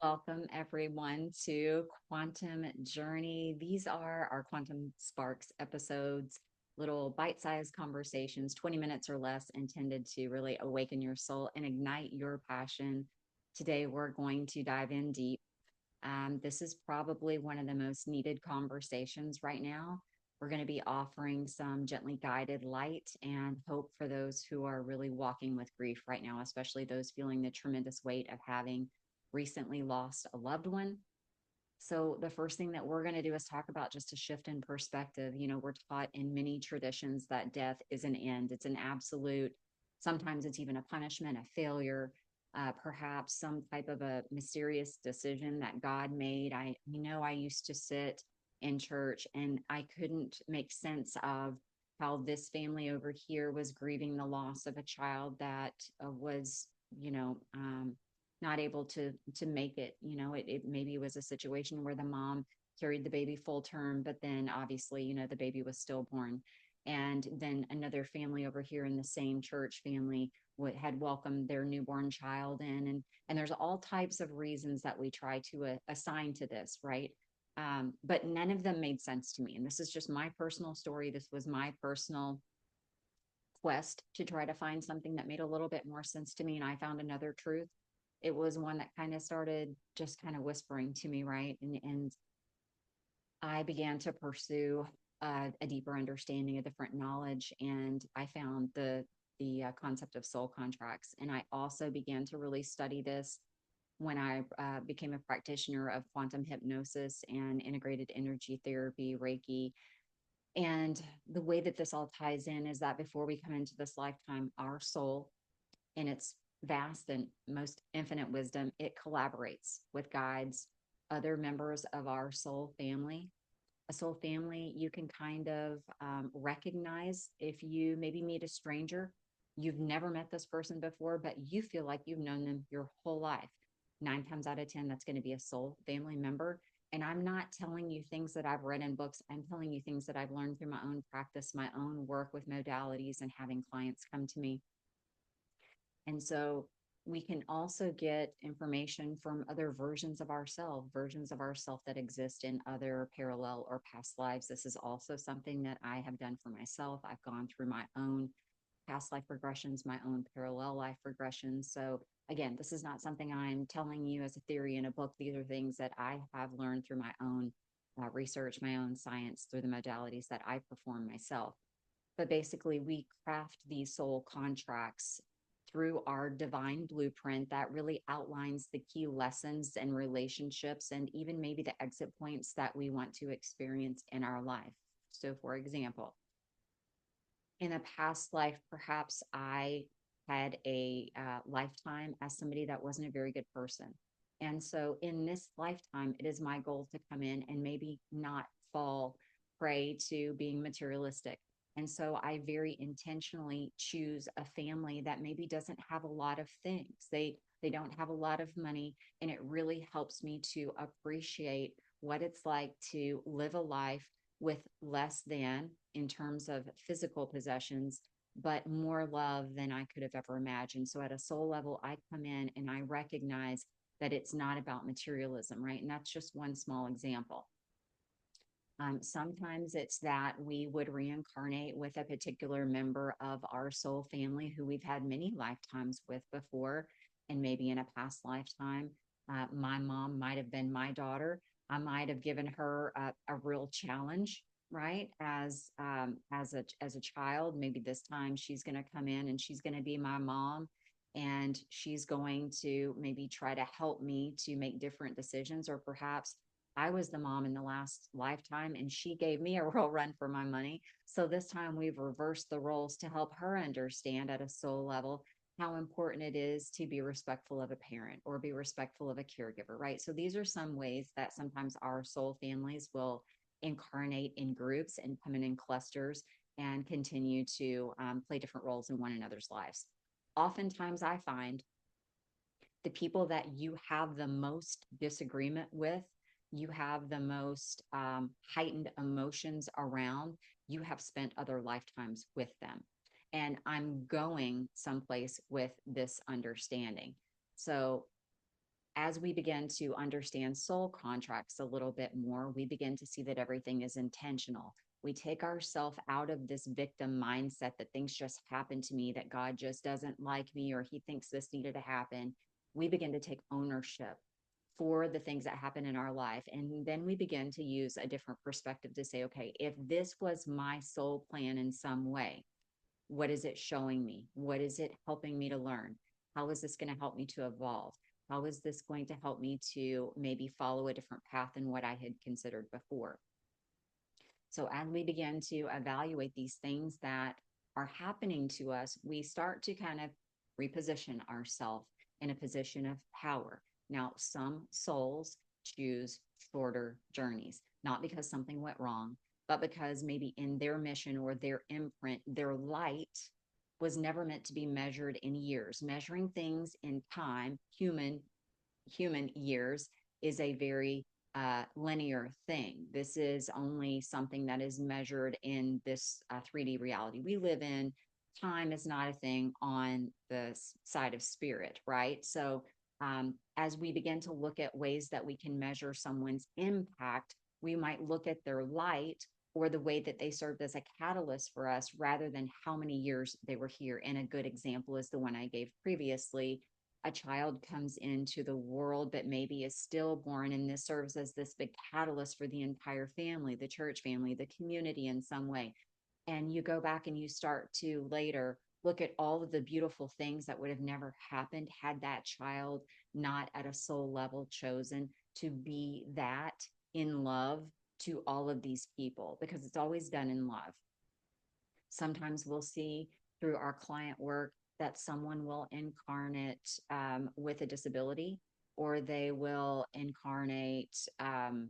Welcome, everyone, to Quantum Journey. These are our Quantum Sparks episodes, little bite sized conversations, 20 minutes or less, intended to really awaken your soul and ignite your passion. Today, we're going to dive in deep. This is probably one of the most needed conversations right now. We're going to be offering some gently guided light and hope for those who are really walking with grief right now, especially those feeling the tremendous weight of having recently lost a loved one. So, the first thing that we're going to do is talk about just a shift in perspective. We're taught in many traditions that death is an end, it's an absolute, sometimes it's even a punishment, a failure, perhaps some type of a mysterious decision that God made. I used to sit in church and I couldn't make sense of how this family over here was grieving the loss of a child that was, you know, um, not able to make it. It maybe was a situation where the mom carried the baby full term, but then obviously, the baby was stillborn. And then another family over here in the same church family had welcomed their newborn child in, and there's all types of reasons that we try to assign to this, right? But none of them made sense to me, and this is just my personal story. This was my personal quest to try to find something that made a little bit more sense to me, and I found another truth. It was one that kind of started just kind of whispering to me, right? And I began to pursue a deeper understanding, a different knowledge, and I found the concept of soul contracts. And I also began to really study this when I became a practitioner of quantum hypnosis and integrated energy therapy, Reiki. And the way that this all ties in is that before we come into this lifetime, our soul, in its vast and most infinite wisdom, it collaborates with guides, other members of our soul family. A soul family, you can kind of recognize if you maybe meet a stranger. You've never met this person before, but you feel like you've known them your whole life. 9 times out of 10, that's going to be a soul family member. And I'm not telling you things that I've read in books. I'm telling you things that I've learned through my own practice, my own work with modalities, and having clients come to me. And so we can also get information from other versions of ourselves that exist in other parallel or past lives. This is also something that I have done for myself. I've gone through my own past life regressions, my own parallel life regressions. So again, this is not something I'm telling you as a theory in a book. These are things that I have learned through my own research, my own science, through the modalities that I perform myself. But basically, we craft these soul contracts through our divine blueprint that really outlines the key lessons and relationships, and even maybe the exit points that we want to experience in our life. So, for example, in a past life, perhaps I had a lifetime as somebody that wasn't a very good person. And so in this lifetime, it is my goal to come in and maybe not fall prey to being materialistic. And so I very intentionally choose a family that maybe doesn't have a lot of things. They don't have a lot of money, and it really helps me to appreciate what it's like to live a life with less than in terms of physical possessions, but more love than I could have ever imagined. So at a soul level, I come in and I recognize that it's not about materialism, right? And that's just one small example. Sometimes it's that we would reincarnate with a particular member of our soul family who we've had many lifetimes with before, and maybe in a past lifetime. My mom might have been my daughter. I might have given her a real challenge, right? As a child, maybe this time she's going to come in and she's going to be my mom, and she's going to maybe try to help me to make different decisions, or perhaps I was the mom in the last lifetime and she gave me a real run for my money. So this time we've reversed the roles to help her understand at a soul level how important it is to be respectful of a parent or be respectful of a caregiver, right? So these are some ways that sometimes our soul families will incarnate in groups and come in clusters and continue to play different roles in one another's lives. Oftentimes, I find the people that you have the most disagreement with, you have the most heightened emotions around, you have spent other lifetimes with them. And I'm going someplace with this understanding. So as we begin to understand soul contracts a little bit more, we begin to see that everything is intentional. We take ourselves out of this victim mindset that things just happen to me, that God just doesn't like me, or he thinks this needed to happen. We begin to take ownership for the things that happen in our life. And then we begin to use a different perspective to say, okay, if this was my soul plan in some way, what is it showing me? What is it helping me to learn? How is this going to help me to evolve? How is this going to help me to maybe follow a different path than what I had considered before? So, as we begin to evaluate these things that are happening to us, we start to kind of reposition ourselves in a position of power. Now, some souls choose shorter journeys, not because something went wrong, but because maybe in their mission or their imprint, their light was never meant to be measured in years. Measuring things in time, human years, is a very linear thing. This is only something that is measured in this 3D reality we live in. Time is not a thing on the side of spirit, right? So, as we begin to look at ways that we can measure someone's impact, we might look at their light or the way that they served as a catalyst for us rather than how many years they were here. And a good example is the one I gave previously. A child comes into the world but maybe is stillborn, and this serves as this big catalyst for the entire family, the church family, the community in some way. And you go back and you start to later look at all of the beautiful things that would have never happened had that child not at a soul level chosen to be that in love to all of these people, because it's always done in love. Sometimes we'll see through our client work that someone will incarnate with a disability, or they will incarnate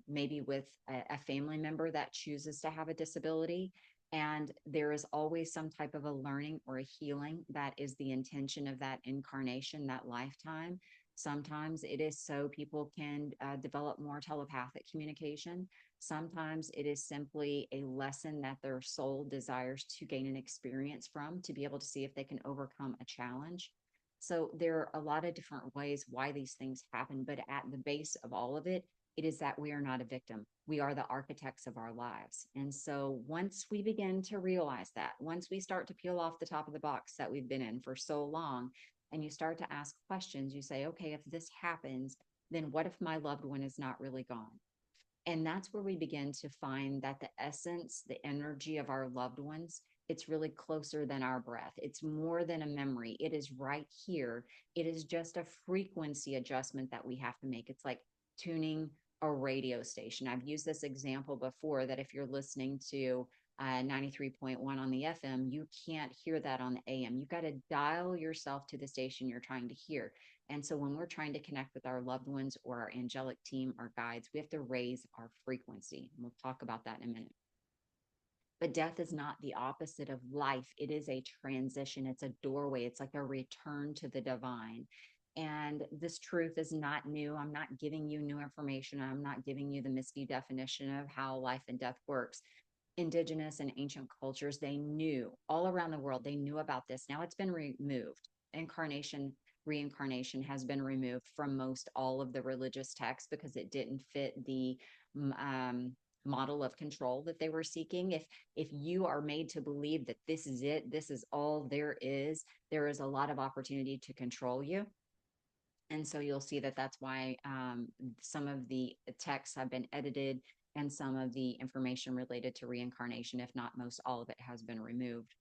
maybe with a family member that chooses to have a disability. And there is always some type of a learning or a healing that is the intention of that incarnation, that lifetime. Sometimes it is so people can develop more telepathic communication. Sometimes it is simply a lesson that their soul desires to gain an experience from, to be able to see if they can overcome a challenge. So there are a lot of different ways why these things happen, but at the base of all of it, it is that we are not a victim. We are the architects of our lives. And so once we begin to realize that, once we start to peel off the top of the box that we've been in for so long, and you start to ask questions, you say, okay, if this happens, then what if my loved one is not really gone? And that's where we begin to find that the essence, the energy of our loved ones, it's really closer than our breath. It's more than a memory. It is right here. It is just a frequency adjustment that we have to make. It's like tuning a radio station. I've used this example before, that if you're listening to 93.1 on the FM, you can't hear that on the AM. You've got to dial yourself to the station you're trying to hear. And so when we're trying to connect with our loved ones or our angelic team, our guides, we have to raise our frequency. And we'll talk about that in a minute. But death is not the opposite of life. It is a transition. It's a doorway. It's like a return to the divine. And this truth is not new. I'm not giving you new information. I'm not giving you the misty definition of how life and death works. Indigenous and ancient cultures, they knew all around the world, they knew about this. Now it's been removed. Incarnation, reincarnation has been removed from most all of the religious texts because it didn't fit the model of control that they were seeking. If you are made to believe that this is it, this is all there is a lot of opportunity to control you. And so you'll see that that's why some of the texts have been edited, and some of the information related to reincarnation, if not most all of it, has been removed,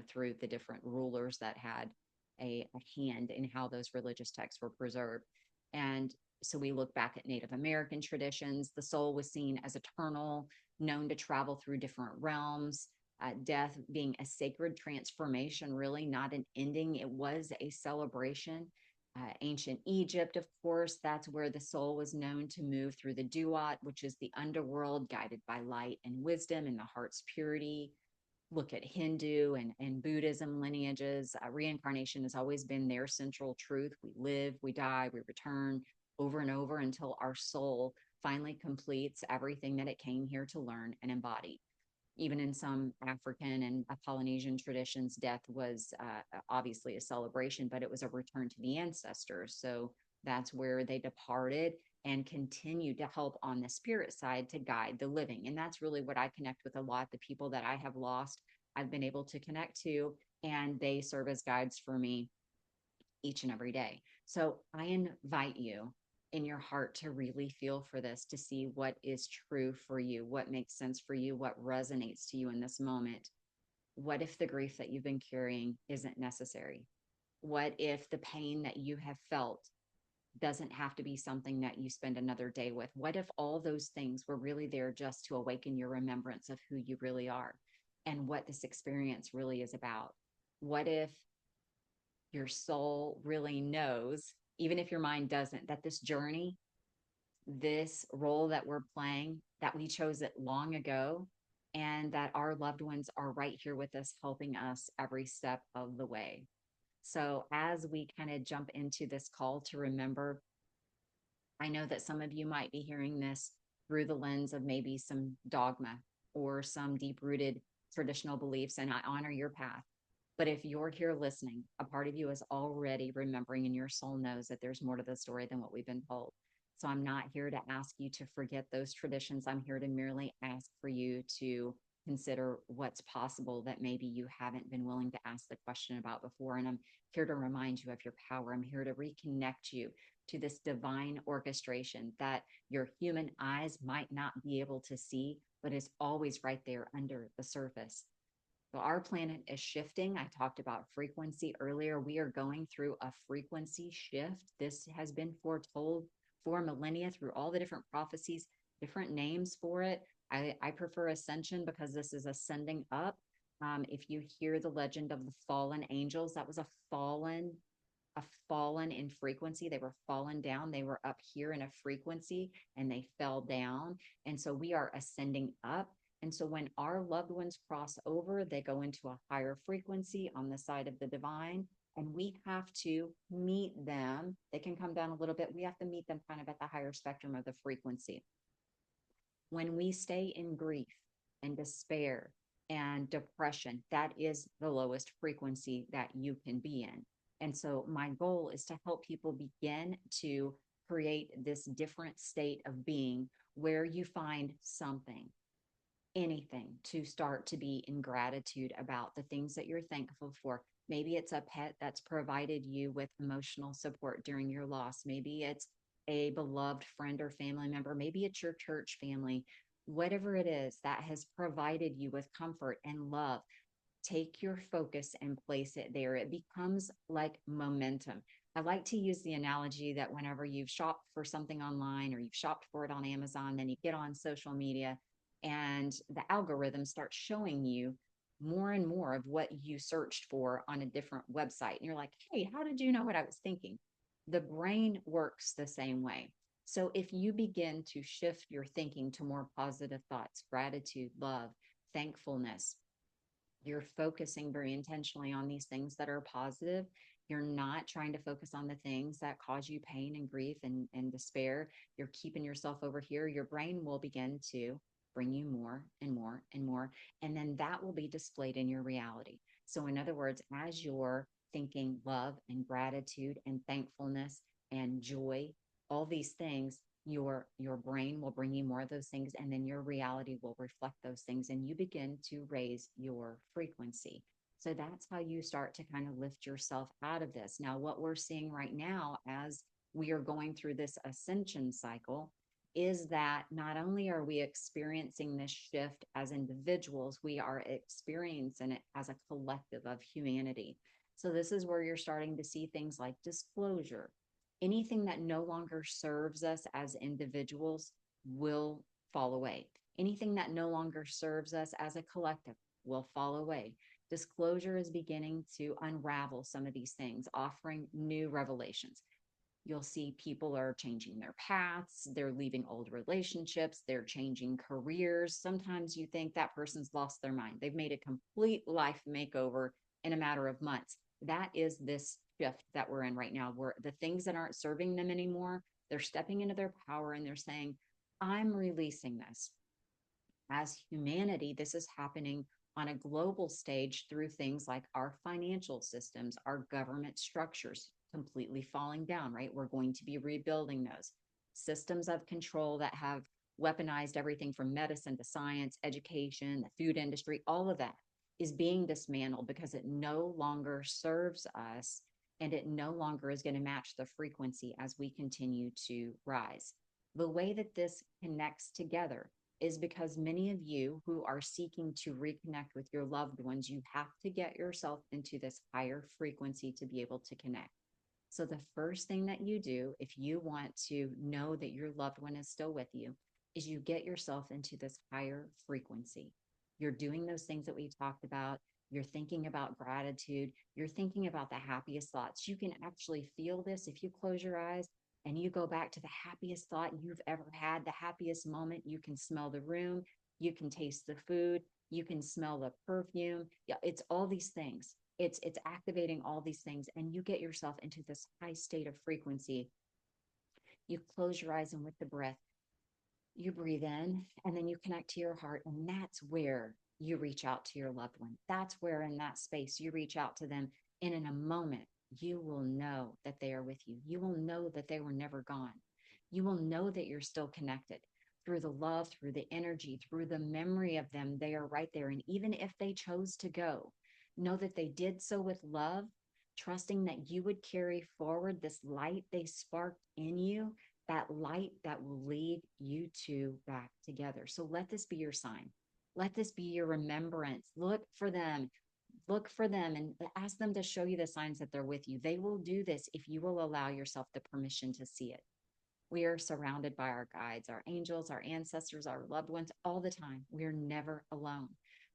through the different rulers that had a hand in how those religious texts were preserved. And so we look back at Native American traditions. The soul was seen as eternal, known to travel through different realms. Death being a sacred transformation, really not an ending. It was a celebration. Ancient Egypt, of course, that's where the soul was known to move through the duat, which is the underworld, guided by light and wisdom and the heart's purity. Look at Hindu and Buddhism lineages. Reincarnation has always been their central truth. We live, we die, we return over and over until our soul finally completes everything that it came here to learn and embody. Even in some African and Polynesian traditions, death was obviously a celebration, but it was a return to the ancestors. So That's where they departed and continue to help on the spirit side to guide the living. And that's really what I connect with a lot. The people that I have lost, I've been able to connect to, and they serve as guides for me each and every day. So I invite you in your heart to really feel for this, to see what is true for you, what makes sense for you, what resonates to you in this moment. What if the grief that you've been carrying isn't necessary? What if the pain that you have felt doesn't have to be something that you spend another day with? What if all those things were really there just to awaken your remembrance of who you really are and what this experience really is about? What if your soul really knows, even if your mind doesn't, that this journey, this role that we're playing, that we chose it long ago, and that our loved ones are right here with us, helping us every step of the way? So, as we kind of jump into this call to remember, I know that some of you might be hearing this through the lens of maybe some dogma or some deep rooted traditional beliefs, and I honor your path. But if you're here listening, a part of you is already remembering, and your soul knows that there's more to the story than what we've been told. So I'm not here to ask you to forget those traditions. I'm here to merely ask for you to consider what's possible that maybe you haven't been willing to ask the question about before. And I'm here to remind you of your power. I'm here to reconnect you to this divine orchestration that your human eyes might not be able to see, but is always right there under the surface. So our planet is shifting. I talked about frequency earlier. We are going through a frequency shift. This has been foretold for millennia through all the different prophecies, different names for it. I prefer ascension because this is ascending up. If you hear the legend of the fallen angels, that was a fallen in frequency. They were fallen down. They were up here in a frequency and they fell down. And so we are ascending up. And so when our loved ones cross over, they go into a higher frequency on the side of the divine. And we have to meet them. They can come down a little bit. We have to meet them kind of at the higher spectrum of the frequency. When we stay in grief and despair and depression, that is the lowest frequency that you can be in. And so, my goal is to help people begin to create this different state of being where you find something, anything to start to be in gratitude about, the things that you're thankful for. Maybe it's a pet that's provided you with emotional support during your loss. Maybe it's a beloved friend or family member. Maybe it's your church family. Whatever it is that has provided you with comfort and love, take your focus and place it there. It becomes like momentum. I like to use the analogy that whenever you've shopped for something online or you've shopped for it on Amazon, then you get on social media and the algorithm starts showing you more and more of what you searched for on a different website. And you're like, hey, how did you know what I was thinking? The brain works the same way. So if you begin to shift your thinking to more positive thoughts, gratitude, love, thankfulness, you're focusing very intentionally on these things that are positive. You're not trying to focus on the things that cause you pain and grief and despair. You're keeping yourself over here. Your brain will begin to bring you more and more and more. And then that will be displayed in your reality. So, in other words, as you're thinking love and gratitude and thankfulness and joy, all these things, your brain will bring you more of those things, and then your reality will reflect those things, and you begin to raise your frequency. So that's how you start to kind of lift yourself out of this. Now, what we're seeing right now as we are going through this ascension cycle is that not only are we experiencing this shift as individuals, we are experiencing it as a collective of humanity. So this is where you're starting to see things like disclosure. Anything that no longer serves us as individuals will fall away. Anything that no longer serves us as a collective will fall away. Disclosure is beginning to unravel some of these things, offering new revelations. You'll see people are changing their paths, they're leaving old relationships, they're changing careers. Sometimes you think that person's lost their mind. They've made a complete life makeover in a matter of months. That is this shift that we're in right now, where the things that aren't serving them anymore, they're stepping into their power and they're saying, I'm releasing this. As humanity, this is happening on a global stage through things like our financial systems, our government structures. completely falling down, right? We're going to be rebuilding those systems of control that have weaponized everything from medicine to science, education, the food industry. All of that is being dismantled because it no longer serves us, and it no longer is going to match the frequency as we continue to rise. The way that this connects together is because many of you who are seeking to reconnect with your loved ones, you have to get yourself into this higher frequency to be able to connect. So, the first thing that you do, if you want to know that your loved one is still with you, is you get yourself into this higher frequency. You're doing those things that we talked about. You're thinking about gratitude. You're thinking about the happiest thoughts. You can actually feel this if you close your eyes and you go back to the happiest thought you've ever had, the happiest moment. You can smell the room. You can taste the food. You can smell the perfume. Yeah, it's all these things. It's activating all these things, and you get yourself into this high state of frequency. You close your eyes, and with the breath, you breathe in, and then you connect to your heart, and that's where you reach out to your loved one. That's where in that space you reach out to them, and in a moment you will know that they are with you. You will know that they were never gone. You will know that you're still connected through the love, through the energy, through the memory of them. They are right there, and even if they chose to go, know that they did so with love, trusting that you would carry forward this light they sparked in you, that light that will lead you two back together. So let this be your sign. Let this be your remembrance. Look for them and ask them to show you the signs that they're with you. They will do this if you will allow yourself the permission to see it. We are surrounded by our guides, our angels, our ancestors, our loved ones all the time. We're never alone.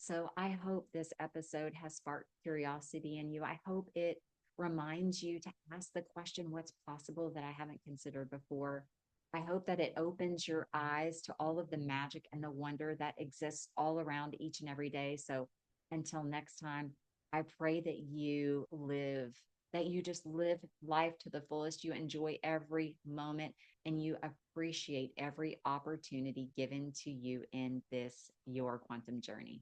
So I hope this episode has sparked curiosity in you. I hope it reminds you to ask the question, what's possible that I haven't considered before? I hope that it opens your eyes to all of the magic and the wonder that exists all around each and every day. So until next time, I pray that you just live life to the fullest. You enjoy every moment and you appreciate every opportunity given to you in this, your quantum journey.